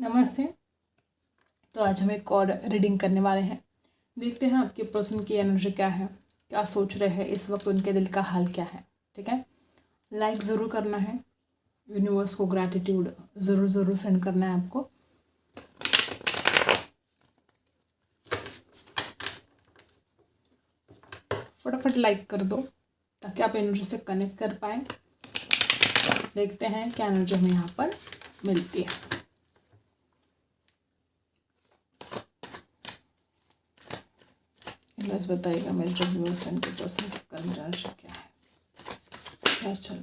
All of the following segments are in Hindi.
नमस्ते। तो आज हम एक और रीडिंग करने वाले हैं। देखते हैं आपके पर्सन की एनर्जी क्या है, क्या सोच रहे हैं इस वक्त, उनके दिल का हाल क्या है। ठीक है, लाइक ज़रूर करना है, यूनिवर्स को ग्रैटिट्यूड ज़रूर सेंड करना है आपको। फटाफट लाइक कर दो ताकि आप एनर्जी से कनेक्ट कर पाए। देखते हैं क्या एनर्जी हमें यहाँ पर मिलती है। बस बताइएगा मेरे जो व्यूअर्स हैं उनके पर्सन की करंट एनर्जी क्या है, क्या चल।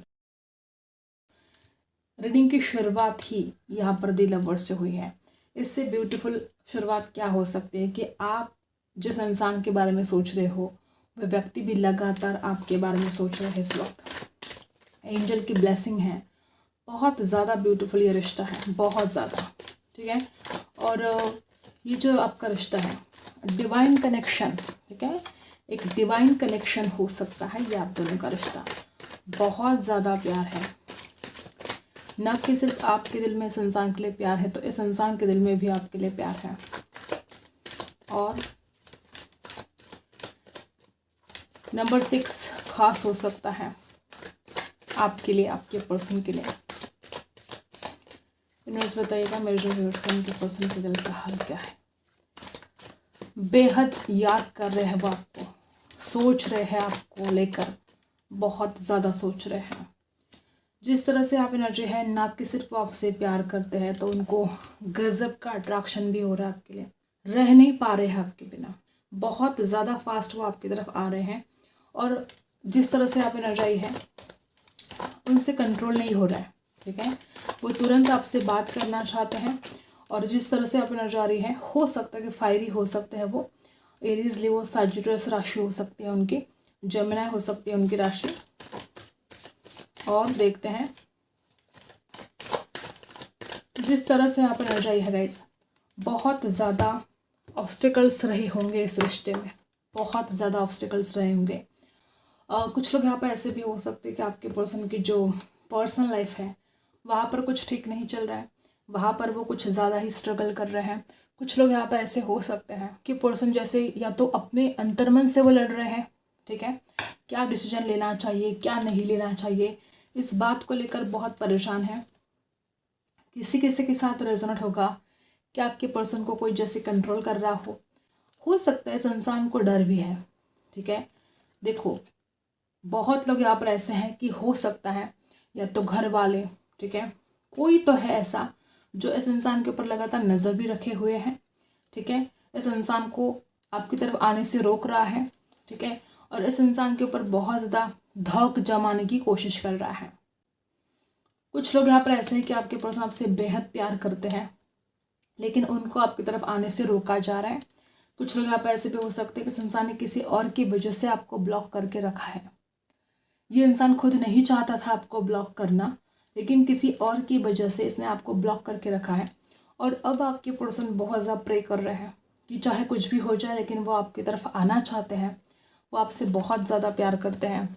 रीडिंग की शुरुआत ही यहाँ पर द लवर्स से हुई है। इससे ब्यूटीफुल शुरुआत क्या हो सकती है कि आप जिस इंसान के बारे में सोच रहे हो वह व्यक्ति भी लगातार आपके बारे में सोच रहा है इस वक्त। एंजल की ब्लेसिंग है, बहुत ज़्यादा ब्यूटीफुल ये रिश्ता है, बहुत ज़्यादा। ठीक है, और ये जो आपका रिश्ता है डिवाइन कनेक्शन, ठीक है, एक डिवाइन कनेक्शन हो सकता है ये आप दोनों का रिश्ता। बहुत ज़्यादा प्यार है, न कि सिर्फ आपके दिल में इस इंसान के लिए प्यार है, तो इस इंसान के दिल में भी आपके लिए प्यार है। और नंबर 6 खास हो सकता है आपके लिए, आपके पर्सन के लिए। यूनिवर्स बताइएगा मेरे जो व्यूअर्स हैं उनके पर्सन के दिल का हाल क्या है। बेहद याद कर रहे हैं वो आपको, सोच रहे हैं आपको लेकर, बहुत ज़्यादा सोच रहे हैं। जिस तरह से आप एनर्जी है, ना कि सिर्फ वो आपसे प्यार करते हैं तो उनको गजब का अट्रैक्शन भी हो रहा है आपके लिए, रह नहीं पा रहे हैं आपके बिना। बहुत ज़्यादा फास्ट वो आपकी तरफ आ रहे हैं और जिस तरह से आप एनर्जी है उनसे कंट्रोल नहीं हो रहा है। ठीक है, वो तुरंत आपसे बात करना चाहते हैं और जिस तरह से आप एनर्जी आ रही है, हो सकता है कि फायरी हो सकते हैं वो, एरीज लियो सजिटेरियस राशि हो सकती है उनकी, जेमिनी हो सकती है उनकी राशि। और देखते हैं जिस तरह से आप एनर्जी है गाइस, बहुत ज़्यादा ऑब्स्टिकल्स रहे होंगे इस रिश्ते में, बहुत ज़्यादा ऑब्स्टिकल्स रहे होंगे। कुछ लोग यहाँ पर ऐसे भी हो सकते हैं कि आपके पर्सन की जो पर्सनल लाइफ है वहाँ पर कुछ ठीक नहीं चल रहा है, वहाँ पर वो कुछ ज़्यादा ही स्ट्रगल कर रहे हैं। कुछ लोग यहाँ पर ऐसे हो सकते हैं कि पर्सन जैसे या तो अपने अंतर्मन से वो लड़ रहे हैं, ठीक है, क्या डिसीजन लेना चाहिए क्या नहीं लेना चाहिए, इस बात को लेकर बहुत परेशान है। किसी किसी के साथ रेजोनेट होगा कि आपके पर्सन को कोई जैसे कंट्रोल कर रहा हो सकता है इस इंसान को डर भी है। ठीक है, देखो बहुत लोग यहाँ पर ऐसे हैं कि हो सकता है या तो घर वाले, ठीक है, कोई तो है ऐसा जो इस इंसान के ऊपर लगातार नज़र भी रखे हुए हैं। ठीक है, इस इंसान को आपकी तरफ आने से रोक रहा है। ठीक है, और इस इंसान के ऊपर बहुत ज़्यादा धौक जमाने की कोशिश कर रहा है। कुछ लोग यहाँ पर ऐसे हैं कि आपके पर्सन आपसे बेहद प्यार करते हैं लेकिन उनको आपकी तरफ आने से रोका जा रहा है। कुछ लोग यहाँ पर ऐसे भी हो सकते हैं कि इस इंसान ने किसी और की वजह से आपको ब्लॉक करके रखा है। ये इंसान खुद नहीं चाहता था आपको ब्लॉक करना, लेकिन किसी और की वजह से इसने आपको ब्लॉक करके रखा है। और अब आपके पर्सन बहुत ज़्यादा प्रे कर रहे हैं कि चाहे कुछ भी हो जाए लेकिन वो आपकी तरफ आना चाहते हैं, वो आपसे बहुत ज़्यादा प्यार करते हैं।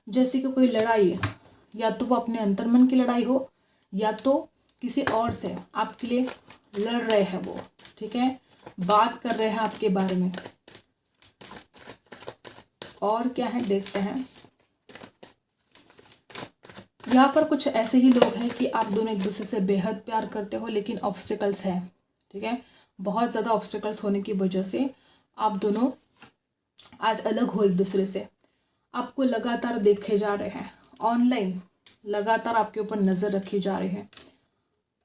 जैसे कि कोई लड़ाई, या तो वो अपने अंतर्मन की लड़ाई हो या तो किसी और से आपके लिए लड़ रहे हैं वो। ठीक है, बात कर रहे हैं आपके बारे में। और क्या है देखते हैं। यहाँ पर कुछ ऐसे ही लोग हैं कि आप दोनों एक दूसरे से बेहद प्यार करते हो लेकिन ऑब्स्टिकल्स है। ठीक है, बहुत ज़्यादा ऑब्स्टिकल्स होने की वजह से आप दोनों आज अलग हो एक दूसरे से। आपको लगातार देखे जा रहे हैं ऑनलाइन, लगातार आपके ऊपर नज़र रखी जा रही है।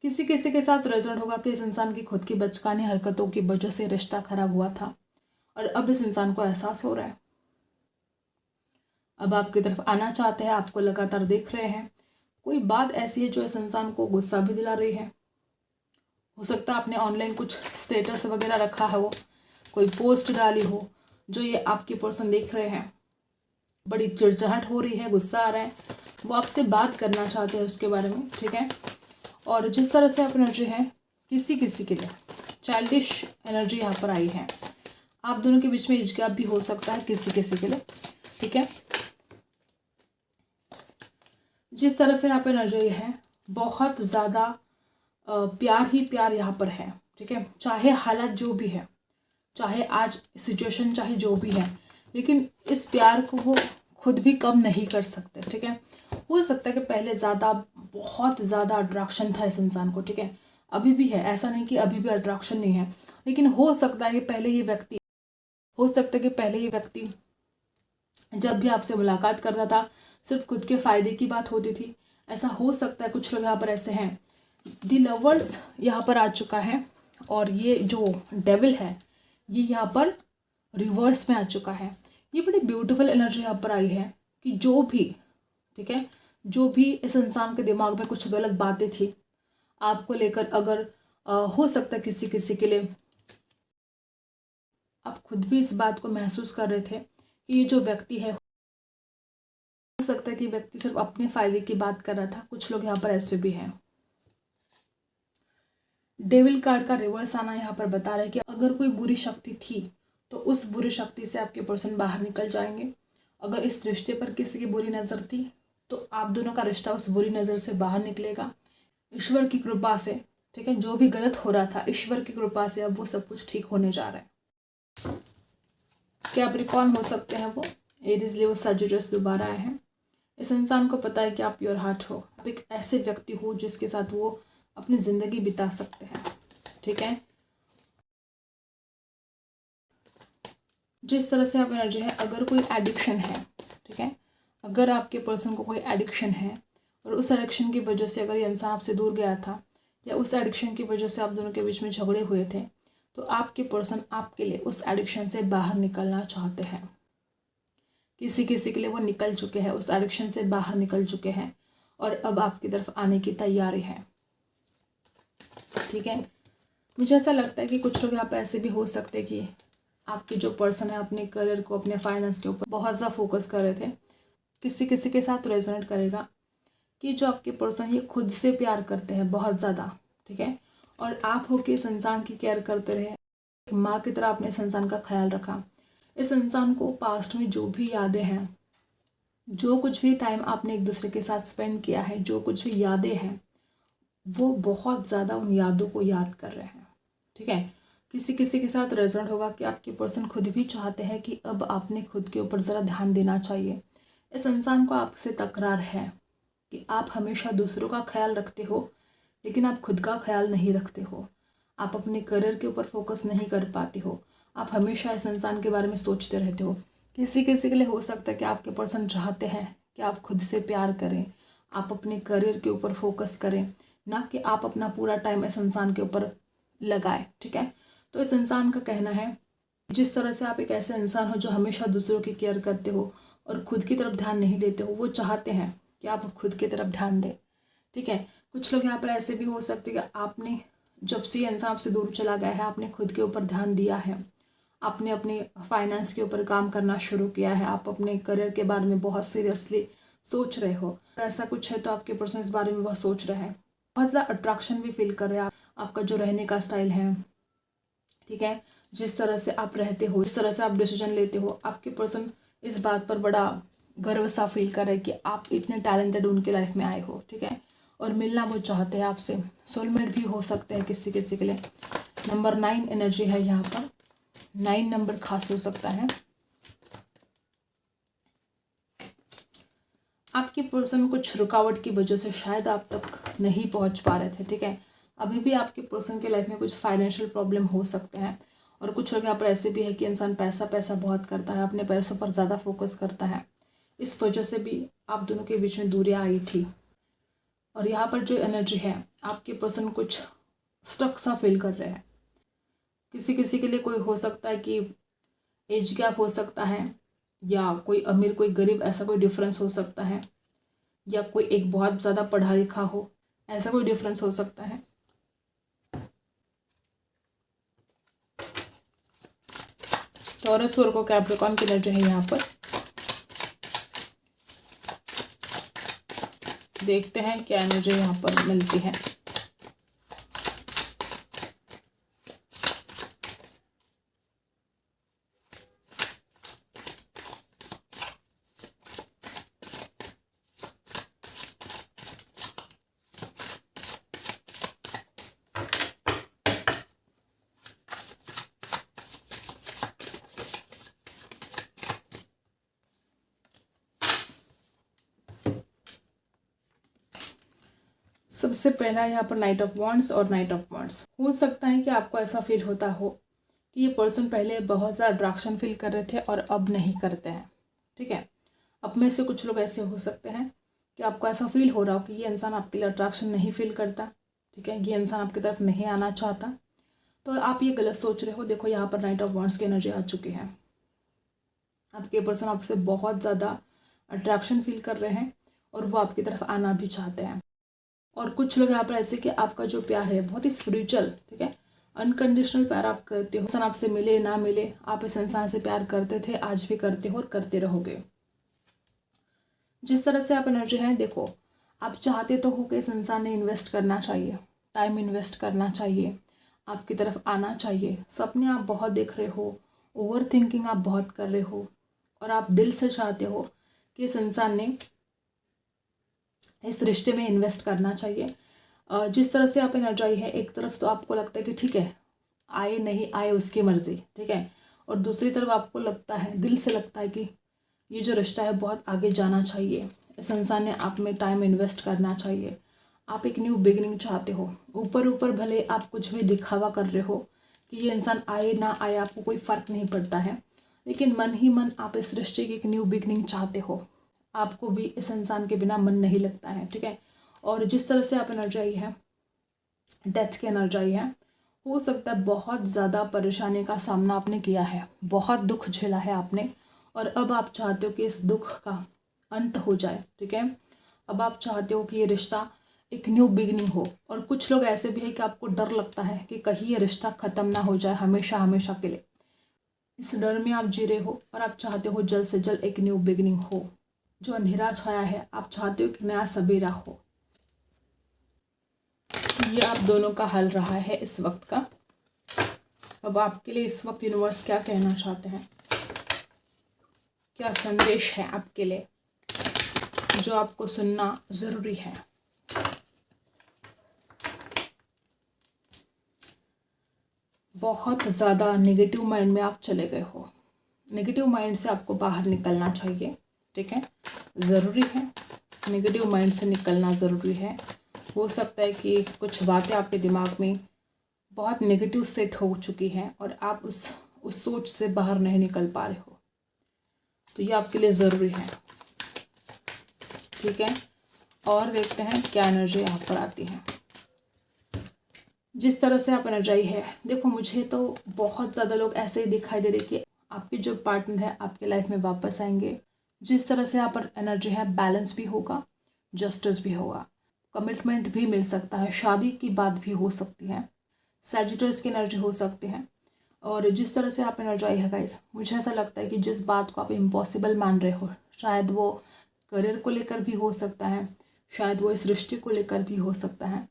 किसी किसी के साथ रेजोनेट होगा कि इस इंसान की खुद की बचकानी हरकतों की वजह से रिश्ता खराब हुआ था और अब इस इंसान को एहसास हो रहा है, अब आपकी तरफ आना चाहते हैं, आपको लगातार देख रहे हैं। कोई बात ऐसी है जो इस इंसान को गुस्सा भी दिला रही है। हो सकता है आपने ऑनलाइन कुछ स्टेटस वगैरह रखा है, वो कोई पोस्ट डाली हो जो ये आपके पर्सन देख रहे हैं। बड़ी चिड़चिड़ाहट हो रही है, गुस्सा आ रहा है, वो आपसे बात करना चाहते हैं उसके बारे में। ठीक है, और जिस तरह से आप एनर्जी है, किसी किसी के लिए चाइल्डिश एनर्जी यहाँ पर आई है। आप दोनों के बीच में एज गैप भी हो सकता है किसी किसी के लिए। ठीक है, जिस तरह से यहाँ पे एनर्जी है, बहुत ज़्यादा प्यार ही प्यार यहाँ पर है, ठीक है। चाहे हालात जो भी है, चाहे आज सिचुएशन चाहे जो भी है, लेकिन इस प्यार को वो खुद भी कम नहीं कर सकते, ठीक है। हो सकता है कि पहले ज़्यादा, बहुत ज़्यादा अट्रैक्शन था इस इंसान को, ठीक है। अभी भी है, ऐसा नहीं कि अभी भी अट्रैक्शन नहीं है, लेकिन हो सकता है कि पहले ये व्यक्ति, हो सकता है कि पहले ये व्यक्ति जब भी आपसे मुलाकात करता था सिर्फ खुद के फ़ायदे की बात होती थी। ऐसा हो सकता है, कुछ लोग यहाँ पर ऐसे हैं। दी लवर्स यहाँ पर आ चुका है, और ये जो डेविल है ये यहाँ पर रिवर्स में आ चुका है। ये बड़ी ब्यूटीफुल एनर्जी यहाँ पर आई है कि जो भी, ठीक है, जो भी इस इंसान के दिमाग में कुछ गलत बातें थी आपको लेकर, अगर हो सकता है किसी किसी के लिए आप खुद भी इस बात को महसूस कर रहे थे कि ये जो व्यक्ति है, हो सकता है कि व्यक्ति सिर्फ अपने फायदे की बात कर रहा था। कुछ लोग यहाँ पर ऐसे भी हैं। डेविल कार्ड का रिवर्स आना यहाँ पर बता रहा है कि अगर कोई बुरी शक्ति थी तो उस बुरी शक्ति से आपके पर्सन बाहर निकल जाएंगे। अगर इस रिश्ते पर किसी की बुरी नज़र थी तो आप दोनों का रिश्ता उस बुरी नज़र से बाहर निकलेगा ईश्वर की कृपा से, ठीक है। जो भी गलत हो रहा था ईश्वर की कृपा से अब वो सब कुछ ठीक होने जा रहा है। कैप्रिकॉर्न हो सकते हैं वो, एरीज लियो सजिटेरियस दोबारा आए हैं। इस इंसान को पता है कि आप प्योर हार्ट हो, आप एक ऐसे व्यक्ति हो जिसके साथ वो अपनी ज़िंदगी बिता सकते हैं, ठीक है। जिस तरह से आप एनर्जी है, अगर कोई एडिक्शन है, ठीक है, अगर आपके पर्सन को कोई एडिक्शन है और उस एडिक्शन की वजह से अगर ये इंसान आपसे दूर गया था या उस एडिक्शन की वजह से आप दोनों के बीच में झगड़े हुए थे, तो आपके पर्सन आपके लिए उस एडिक्शन से बाहर निकलना चाहते हैं। किसी किसी के लिए वो निकल चुके हैं, उस एडिक्शन से बाहर निकल चुके हैं और अब आपकी तरफ आने की तैयारी है, ठीक है। मुझे ऐसा लगता है कि कुछ लोग यहाँ पे ऐसे भी हो सकते हैं कि आपके जो पर्सन है अपने करियर को, अपने फाइनेंस के ऊपर बहुत ज़्यादा फोकस कर रहे थे। किसी किसी के साथ रेजोनेट करेगा कि जो आपके पर्सन ये खुद से प्यार करते हैं बहुत ज़्यादा, ठीक है, और आप हो के इस इंसान की केयर करते रहे, माँ की तरह आपने इस इंसान का ख्याल रखा। इस इंसान को पास्ट में जो भी यादें हैं, जो कुछ भी टाइम आपने एक दूसरे के साथ स्पेंड किया है, जो कुछ भी यादें हैं, वो बहुत ज़्यादा उन यादों को याद कर रहे हैं, ठीक है। किसी किसी के साथ रेजोनेट होगा कि आपके पर्सन खुद भी चाहते हैं कि अब आपने खुद के ऊपर ज़रा ध्यान देना चाहिए। इस इंसान को आपसे तकरार है कि आप हमेशा दूसरों का ख्याल रखते हो लेकिन आप खुद का ख्याल नहीं रखते हो, आप अपने करियर के ऊपर फोकस नहीं कर पाते हो, आप हमेशा इस इंसान के बारे में सोचते रहते हो। किसी किसी के लिए हो सकता है कि आपके पर्सन चाहते हैं कि आप खुद से प्यार करें, आप अपने करियर के ऊपर फोकस करें, ना कि आप अपना पूरा टाइम इस इंसान के ऊपर लगाए, ठीक है। तो इस इंसान का कहना है जिस तरह से आप एक ऐसे इंसान हो जो हमेशा दूसरों की केयर करते हो और खुद की तरफ ध्यान नहीं देते हो, वो चाहते हैं कि आप खुद की तरफ ध्यान दें, ठीक है। कुछ लोग यहाँ पर ऐसे भी हो सकते हैं कि आपने जब से ये इंसान आपसे दूर चला गया है आपने खुद के ऊपर ध्यान दिया है, आपने अपने फाइनेंस के ऊपर काम करना शुरू किया है, आप अपने करियर के बारे में बहुत सीरियसली सोच रहे हो। ऐसा कुछ है तो आपके पर्सन इस बारे में बहुत सोच रहे हैं, बहुत ज़्यादा अट्रैक्शन भी फील कर रहे हैं। आपका जो रहने का स्टाइल है, ठीक है, जिस तरह से आप रहते हो, जिस तरह से आप डिसीजन लेते हो, आपके पर्सन इस बात पर बड़ा गर्व सा फील कर रहे हैं कि आप इतने टैलेंटेड उनके लाइफ में आए हो, ठीक है, और मिलना वो चाहते हैं आपसे। सोलमेट भी हो सकते हैं किसी किसी के लिए। नंबर 9 एनर्जी है यहाँ पर, 9 नंबर खास हो सकता है। आपके पर्सन कुछ रुकावट की वजह से शायद आप तक नहीं पहुंच पा रहे थे, ठीक है। अभी भी आपके पर्सन के लाइफ में कुछ फाइनेंशियल प्रॉब्लम हो सकते हैं और कुछ लोग यहाँ पर ऐसे भी है कि इंसान पैसा पैसा बहुत करता है, अपने पैसों पर ज़्यादा फोकस करता है, इस वजह से भी आप दोनों के बीच में दूरियाँ आई थी। और यहाँ पर जो एनर्जी है आपके पर्सन कुछ स्टक सा फील कर रहे हैं। किसी किसी के लिए कोई हो सकता है कि एज गैप हो सकता है, या कोई अमीर कोई गरीब, ऐसा कोई डिफरेंस हो सकता है, या कोई एक बहुत ज़्यादा पढ़ा लिखा हो, ऐसा कोई डिफरेंस हो सकता है। टॉरस वर्गो कैप्रिकॉर्न की एनर्जी है यहाँ पर। देखते हैं क्या एनर्जी यहाँ पर मिलती है। सबसे पहला यहाँ पर नाइट ऑफ वॉन्ड्स और नाइट ऑफ वॉन्ड्स। हो सकता है कि आपको ऐसा फील होता हो कि ये पर्सन पहले बहुत ज़्यादा अट्रैक्शन फील कर रहे थे और अब नहीं करते हैं, ठीक है। अब में से कुछ लोग ऐसे हो सकते हैं कि आपको ऐसा फील हो रहा हो कि ये इंसान आपके लिए अट्रैक्शन नहीं फील करता, ठीक है, ये इंसान आपकी तरफ नहीं आना चाहता, तो आप ये गलत सोच रहे हो। देखो यहाँ पर नाइट ऑफ वॉन्ड्स की एनर्जी आ चुकी है। आपके पर्सन आपसे बहुत ज़्यादा अट्रैक्शन फील कर रहे हैं और वो आपकी तरफ आना भी चाहते हैं। और कुछ लोग यहाँ पर ऐसे कि आपका जो प्यार है बहुत ही स्पिरिचुअल, ठीक है, अनकंडीशनल प्यार आप करते हो। इंसान आपसे मिले ना मिले, आप इस इंसान से प्यार करते थे, आज भी करते हो और करते रहोगे। जिस तरह से आप एनर्जी हैं, देखो आप चाहते तो हो कि इस इंसान ने इन्वेस्ट करना चाहिए, टाइम इन्वेस्ट करना चाहिए, आपकी तरफ आना चाहिए। सपने आप बहुत देख रहे हो, ओवर थिंकिंग आप बहुत कर रहे हो और आप दिल से चाहते हो कि इस इंसान ने इस रिश्ते में इन्वेस्ट करना चाहिए। जिस तरह से आप एनर्जाई है, एक तरफ तो आपको लगता है कि ठीक है, आए नहीं आए उसकी मर्ज़ी, ठीक है, और दूसरी तरफ आपको लगता है, दिल से लगता है कि ये जो रिश्ता है बहुत आगे जाना चाहिए, इस इंसान ने आप में टाइम इन्वेस्ट करना चाहिए, आप एक न्यू बिगिनिंग चाहते हो। ऊपर ऊपर भले आप कुछ भी दिखावा कर रहे हो कि ये इंसान आए ना आए आपको कोई फ़र्क नहीं पड़ता है, लेकिन मन ही मन आप इस रिश्ते की एक न्यू बिगिनिंग चाहते हो। आपको भी इस इंसान के बिना मन नहीं लगता है, ठीक है। और जिस तरह से आप एनर्जाई है, डेथ की एनर्जाई है, हो सकता है बहुत ज़्यादा परेशानी का सामना आपने किया है, बहुत दुख झेला है आपने, और अब आप चाहते हो कि इस दुख का अंत हो जाए, ठीक है। अब आप चाहते हो कि ये रिश्ता एक न्यू बिगनिंग हो। और कुछ लोग ऐसे भी है कि आपको डर लगता है कि कहीं ये रिश्ता ख़त्म ना हो जाए हमेशा हमेशा के लिए। इस डर में आप जी रहे हो और आप चाहते हो जल्द से जल्द एक न्यू बिगनिंग हो। जो अंधेरा छाया है, आप चाहते हो कि नया सवेरा हो। ये आप दोनों का हल रहा है इस वक्त का। अब आपके लिए इस वक्त यूनिवर्स क्या कहना चाहते हैं, क्या संदेश है आपके लिए जो आपको सुनना ज़रूरी है। बहुत ज़्यादा नेगेटिव माइंड में आप चले गए हो, नेगेटिव माइंड से आपको बाहर निकलना चाहिए, ठीक है, ज़रूरी है, नेगेटिव माइंड से निकलना ज़रूरी है। हो सकता है कि कुछ बातें आपके दिमाग में बहुत नेगेटिव सेट हो चुकी हैं और आप उस सोच से बाहर नहीं निकल पा रहे हो, तो ये आपके लिए ज़रूरी है, ठीक है। और देखते हैं क्या एनर्जी यहाँ पर आती है। जिस तरह से आप एनर्जाई है, देखो मुझे तो बहुत ज़्यादा लोग ऐसे ही दिखाई दे रहे कि आपके जो पार्टनर है आपके लाइफ में वापस आएंगे। जिस तरह से आप पर एनर्जी है, बैलेंस भी होगा, जस्टिस भी होगा, कमिटमेंट भी मिल सकता है, शादी की बात भी हो सकती है, सैजिटर्स की एनर्जी हो सकती है। और जिस तरह से आप एनर्जाई है गाइस, मुझे ऐसा लगता है कि जिस बात को आप इम्पॉसिबल मान रहे हो, शायद वो करियर को लेकर भी हो सकता है, शायद वो इस रिश्ते को लेकर भी हो सकता है।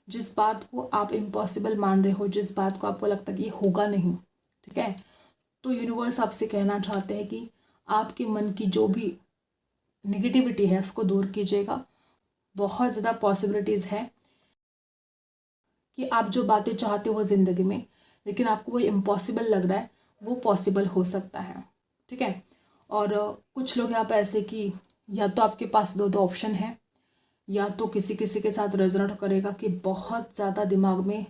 जिस बात को आप इम्पॉसिबल मान रहे हो, जिस बात को आपको लगता है कि ये होगा नहीं, ठीक है, तो यूनिवर्स आपसे कहना चाहते हैं कि आपके मन की जो भी निगेटिविटी है उसको दूर कीजिएगा। बहुत ज़्यादा पॉसिबिलिटीज़ है कि आप जो बातें चाहते हो ज़िंदगी में, लेकिन आपको वो इम्पॉसिबल लग रहा है, वो पॉसिबल हो सकता है, ठीक है। और कुछ लोग यहाँ पर ऐसे कि या तो आपके पास दो ऑप्शन है, या तो किसी किसी के साथ रेजोनेट करेगा कि बहुत ज़्यादा दिमाग में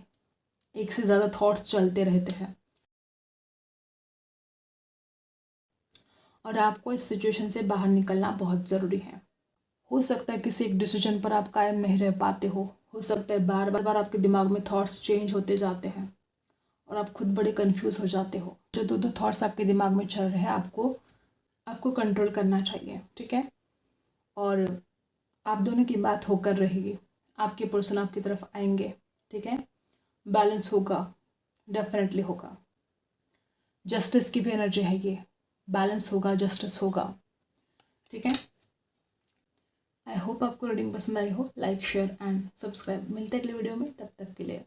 एक से ज़्यादा थॉट्स चलते रहते हैं और आपको इस सिचुएशन से बाहर निकलना बहुत ज़रूरी है। हो सकता है किसी एक डिसीजन पर आप कायम नहीं रह पाते हो सकता है बार बार आपके दिमाग में थॉट्स चेंज होते जाते हैं और आप खुद बड़े कंफ्यूज हो जाते हो। जो दो थॉट्स आपके दिमाग में चल रहे हैं, आपको कंट्रोल करना चाहिए, ठीक है। और आप दोनों की बात होकर रहेगी, आपके पर्सन आपकी तरफ आएंगे, ठीक है, बैलेंस होगा, डेफिनेटली होगा। जस्टिस की भी एनर्जी है, ये बैलेंस होगा, जस्टिस होगा, ठीक है। आई होप आपको रीडिंग पसंद आई हो। Like share and subscribe. मिलते हैं अगले वीडियो में, तब तक के लिए